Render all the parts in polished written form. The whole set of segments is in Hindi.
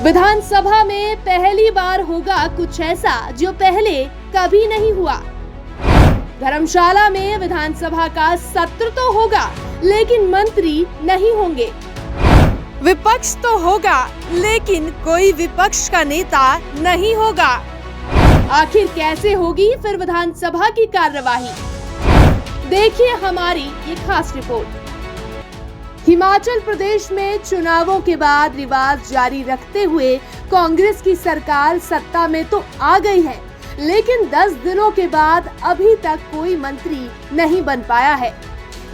विधानसभा में पहली बार होगा कुछ ऐसा जो पहले कभी नहीं हुआ। धर्मशाला में विधानसभा का सत्र तो होगा, लेकिन मंत्री नहीं होंगे। विपक्ष तो होगा, लेकिन कोई विपक्ष का नेता नहीं होगा। आखिर कैसे होगी फिर विधानसभा की कार्यवाही? देखिए हमारी ये खास रिपोर्ट। हिमाचल प्रदेश में चुनावों के बाद रिवाज जारी रखते हुए कांग्रेस की सरकार सत्ता में तो आ गई है, लेकिन 10 दिनों के बाद अभी तक कोई मंत्री नहीं बन पाया है।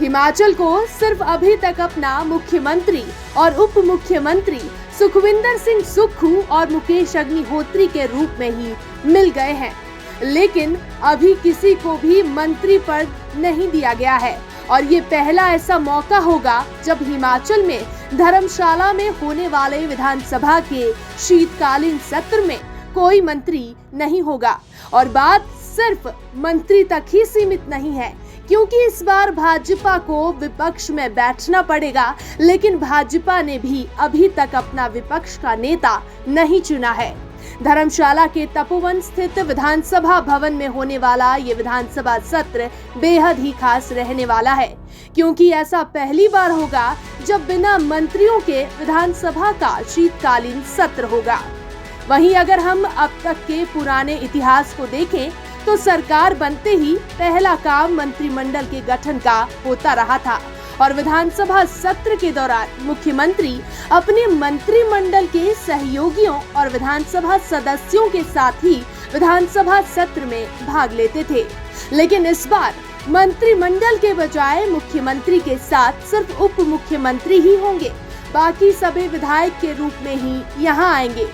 हिमाचल को सिर्फ अभी तक अपना मुख्यमंत्री और उप मुख्यमंत्री सुखविंदर सिंह सुक्खू और मुकेश अग्निहोत्री के रूप में ही मिल गए हैं, लेकिन अभी किसी को भी मंत्री पद नहीं दिया गया है। और ये पहला ऐसा मौका होगा जब हिमाचल में धर्मशाला में होने वाले विधानसभा के शीतकालीन सत्र में कोई मंत्री नहीं होगा। और बात सिर्फ मंत्री तक ही सीमित नहीं है, क्योंकि इस बार भाजपा को विपक्ष में बैठना पड़ेगा, लेकिन भाजपा ने भी अभी तक अपना विपक्ष का नेता नहीं चुना है। धर्मशाला के तपोवन स्थित विधानसभा भवन में होने वाला ये विधानसभा सत्र बेहद ही खास रहने वाला है, क्योंकि ऐसा पहली बार होगा जब बिना मंत्रियों के विधानसभा का शीतकालीन सत्र होगा। वहीं अगर हम अब तक के पुराने इतिहास को देखें तो सरकार बनते ही पहला काम मंत्रिमंडल के गठन का होता रहा था, और विधानसभा सत्र के दौरान मुख्यमंत्री अपने मंत्रिमंडल के सहयोगियों और विधानसभा सदस्यों के साथ ही विधानसभा सत्र में भाग लेते थे। लेकिन इस बार मंत्रिमंडल के बजाय मुख्यमंत्री के साथ सिर्फ उप मुख्यमंत्री ही होंगे, बाकी सभी विधायक के रूप में ही यहाँ आएंगे।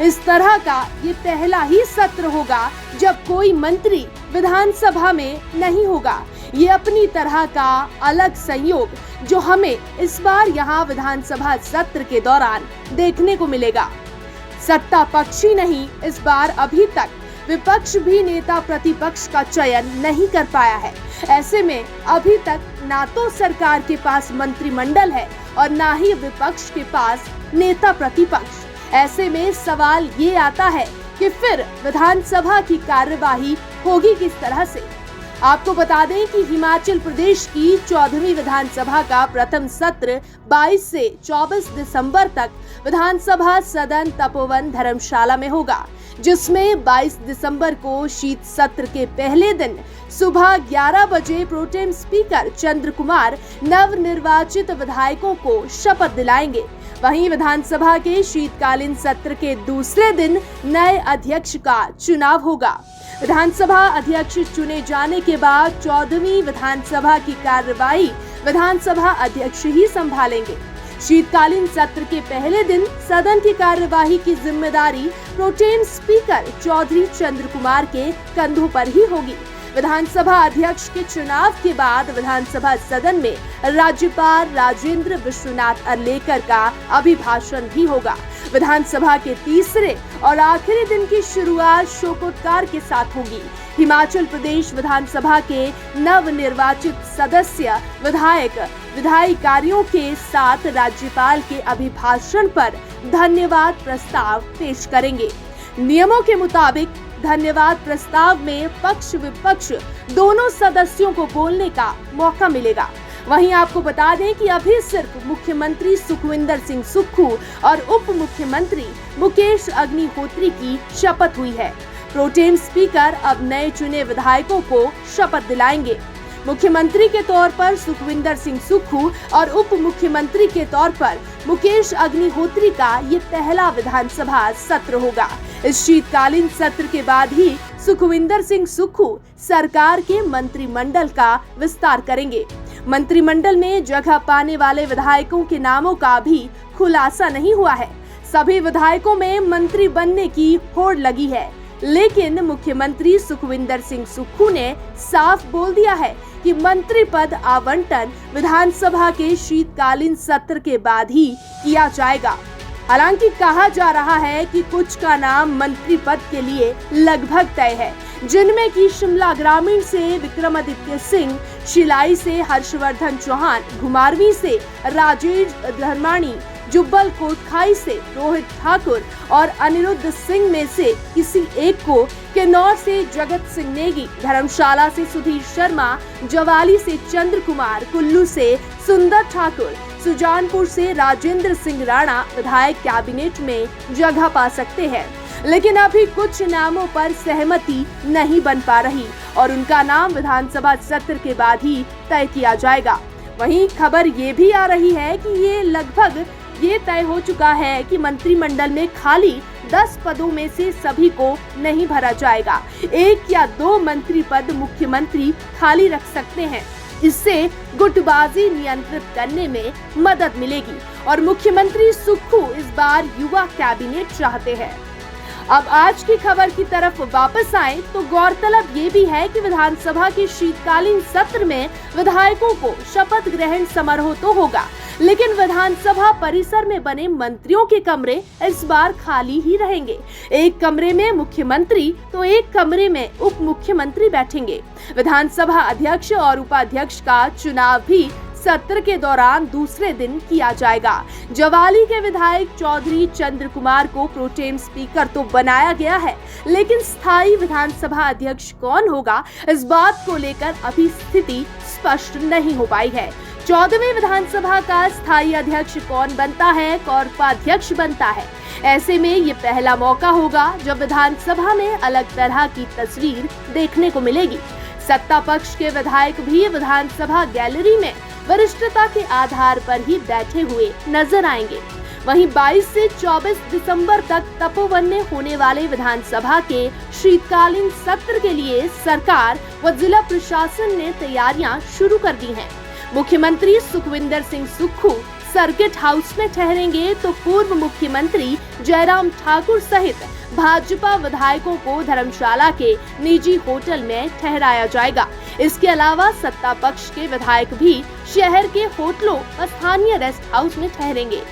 इस तरह का ये पहला ही सत्र होगा जब कोई मंत्री विधानसभा में नहीं होगा। ये अपनी तरह का अलग संयोग जो हमें इस बार यहाँ विधानसभा सत्र के दौरान देखने को मिलेगा। सत्ता पक्ष ही नहीं, इस बार अभी तक विपक्ष भी नेता प्रतिपक्ष का चयन नहीं कर पाया है। ऐसे में अभी तक ना तो सरकार के पास मंत्रिमंडल है और ना ही विपक्ष के पास नेता प्रतिपक्ष। ऐसे में सवाल ये आता है कि फिर विधानसभा की कार्यवाही होगी किस तरह से। आपको बता दें कि हिमाचल प्रदेश की 14वीं विधानसभा का प्रथम सत्र 22 से 24 दिसंबर तक विधानसभा सदन तपोवन धर्मशाला में होगा, जिसमें 22 दिसंबर को शीत सत्र के पहले दिन सुबह 11 बजे प्रोटेम स्पीकर चंद्र कुमार नवनिर्वाचित विधायकों को शपथ दिलाएंगे। वहीं विधानसभा के शीतकालीन सत्र के दूसरे दिन नए अध्यक्ष का चुनाव होगा। विधानसभा अध्यक्ष चुने जाने के बाद 14वीं विधानसभा की कार्यवाही विधानसभा अध्यक्ष ही संभालेंगे। शीतकालीन सत्र के पहले दिन सदन की कार्यवाही की जिम्मेदारी प्रोटेम स्पीकर चौधरी चंद्र कुमार के कंधों पर ही होगी। विधानसभा अध्यक्ष के चुनाव के बाद विधानसभा सदन में राज्यपाल राजेंद्र विश्वनाथ अर्लेकर का अभिभाषण भी होगा। विधानसभा के तीसरे और आखिरी दिन की शुरुआत शोकोद्गार के साथ होगी। हिमाचल प्रदेश विधानसभा के नवनिर्वाचित सदस्य विधायक विधायिकारियों के साथ राज्यपाल के अभिभाषण पर धन्यवाद प्रस्ताव पेश करेंगे। नियमों के मुताबिक धन्यवाद प्रस्ताव में पक्ष विपक्ष दोनों सदस्यों को बोलने का मौका मिलेगा। वहीं आपको बता दें कि अभी सिर्फ मुख्यमंत्री सुखविंदर सिंह सुक्खू और उप मुख्यमंत्री मुकेश अग्निहोत्री की शपथ हुई है। प्रोटेम स्पीकर अब नए चुने विधायकों को शपथ दिलाएंगे। मुख्यमंत्री के तौर पर सुखविंदर सिंह सुक्खू और उप मुख्यमंत्री के तौर पर मुकेश अग्निहोत्री का ये पहला विधानसभा सत्र होगा। इस शीतकालीन सत्र के बाद ही सुखविंदर सिंह सुक्खू सरकार के मंत्रिमंडल का विस्तार करेंगे। मंत्रिमंडल में जगह पाने वाले विधायकों के नामों का भी खुलासा नहीं हुआ है। सभी विधायकों में मंत्री बनने की होड़ लगी है, लेकिन मुख्यमंत्री सुखविंदर सिंह सुक्खू ने साफ बोल दिया है कि मंत्री पद आवंटन विधानसभा के शीतकालीन सत्र के बाद ही किया जाएगा। हालांकि कहा जा रहा है कि कुछ का नाम मंत्री पद के लिए लगभग तय है, जिनमें कि शिमला ग्रामीण से विक्रमादित्य सिंह, शिलाई से हर्षवर्धन चौहान, घुमारवीं से राजेश धर्माणी, जुब्बल कोटखाई से रोहित ठाकुर और अनिरुद्ध सिंह में से किसी एक को, किन्नौर से जगत सिंह नेगी, धर्मशाला से सुधीर शर्मा, जवाली से चंद्र कुमार, कुल्लू से सुंदर ठाकुर, सुजानपुर से राजेंद्र सिंह राणा विधायक कैबिनेट में जगह पा सकते हैं। लेकिन अभी कुछ नामों पर सहमति नहीं बन पा रही और उनका नाम विधानसभा सत्र के बाद ही तय किया जाएगा। वहीं खबर ये भी आ रही है कि ये लगभग तय हो चुका है कि मंत्रिमंडल में खाली 10 पदों में से सभी को नहीं भरा जाएगा। 1 या 2 मंत्री पद मुख्यमंत्री खाली रख सकते हैं। इससे गुटबाजी नियंत्रित करने में मदद मिलेगी और मुख्यमंत्री सुक्खू इस बार युवा कैबिनेट चाहते हैं। अब आज की खबर की तरफ वापस आए तो गौरतलब ये भी है कि विधानसभा के शीतकालीन सत्र में विधायकों को शपथ ग्रहण समारोह तो होगा, लेकिन विधानसभा परिसर में बने मंत्रियों के कमरे इस बार खाली ही रहेंगे। एक कमरे में मुख्यमंत्री तो एक कमरे में उप मुख्यमंत्री बैठेंगे। विधानसभा अध्यक्ष और उपाध्यक्ष का चुनाव भी सत्र के दौरान दूसरे दिन किया जाएगा। जवाली के विधायक चौधरी चंद्र कुमार को प्रोटेम स्पीकर तो बनाया गया है, लेकिन स्थायी विधानसभा अध्यक्ष कौन होगा, इस बात को लेकर अभी स्थिति स्पष्ट नहीं हो पाई है। 14वीं विधानसभा का स्थायी अध्यक्ष कौन बनता है, कौन उपाध्यक्ष बनता है, ऐसे में ये पहला मौका होगा जब विधानसभा में अलग तरह की तस्वीर देखने को मिलेगी। सत्ता पक्ष के विधायक भी विधानसभा गैलरी में वरिष्ठता के आधार पर ही बैठे हुए नजर आएंगे। वहीं 22 से 24 दिसंबर तक तपोवन में होने वाले विधानसभा के शीतकालीन सत्र के लिए सरकार व जिला प्रशासन ने तैयारियां शुरू कर दी हैं। मुख्यमंत्री सुखविंदर सिंह सुक्खू सर्किट हाउस में ठहरेंगे तो पूर्व मुख्यमंत्री जयराम ठाकुर सहित भाजपा विधायकों को धर्मशाला के निजी होटल में ठहराया जाएगा। इसके अलावा सत्ता पक्ष के विधायक भी शहर के होटलों व स्थानीय रेस्ट हाउस में ठहरेंगे।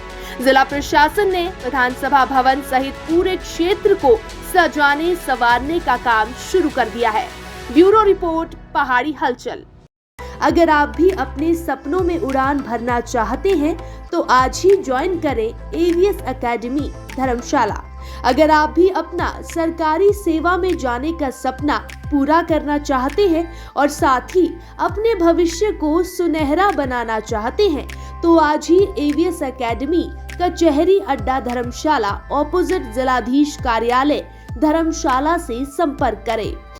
जिला प्रशासन ने विधानसभा भवन सहित पूरे क्षेत्र को सजाने संवारने का काम शुरू कर दिया है। ब्यूरो रिपोर्ट, पहाड़ी हलचल। अगर आप भी अपने सपनों में उड़ान भरना चाहते हैं तो आज ही ज्वाइन करें एवीएस एकेडमी धर्मशाला। अगर आप भी अपना सरकारी सेवा में जाने का सपना पूरा करना चाहते हैं और साथ ही अपने भविष्य को सुनहरा बनाना चाहते हैं तो आज ही एवीएस एकेडमी कचहरी अड्डा धर्मशाला ऑपोजिट जिलाधीश कार्यालय धर्मशाला से संपर्क करें।